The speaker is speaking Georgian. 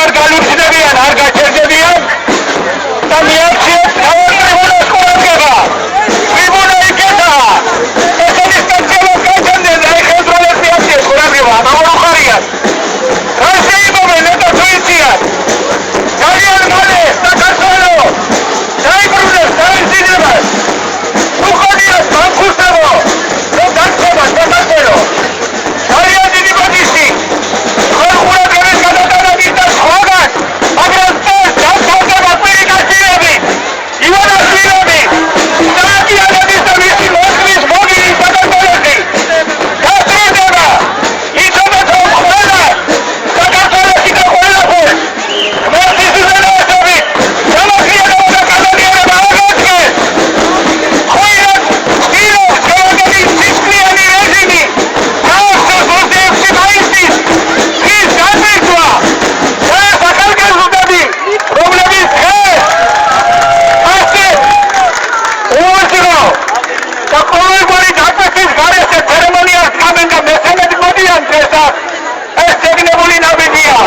არ გალუჩდებიან, არ გაჩერდებიან და მიაქციეს თავად ტრიბუნას ყურადღება. ტრიბუნა იქეთაა. ესენის კაცელოს გაჩენდნენ და ხელმძღვანელს მიაქციეს ყურადღება. ამაუხარიათ. რა შეიმოვენ და თუ იციან. ძალიან მალე საქართველო დაიბრუნებს დაეძინებას. უხონიათ ბანკურსებო რომ დაგწობა საქართველო. ძალიან დიდი ბოდიში. ხალხურადღების გადატანების და სხვაგან, მაგრამ წელს დამთავრდება პირიკაშვილები, ივანაშვილები, სააკიანების და მისი მოსკვის მოგილი საქართველოში. გასწრდება. იცოდეთ რომ ყველა საქართველოში და ყველაფერს ღმერთის უზენაესობით სამართლიანობა და კანონიერება აღადგეს. ხშირად ცდილობს გელაგების სისხლიანი რეჟიმი გააჩნოს 26 მაისის დღის განმეორება და ახალგაზრდები, რომლებიც დღეს ასე უოჭრო და ყოველგვარი დაწესის გარეშე ცერემონიას წამენ და მესამედ მოდიან დღესაც, ეს შეგნებული ნაბიჯია.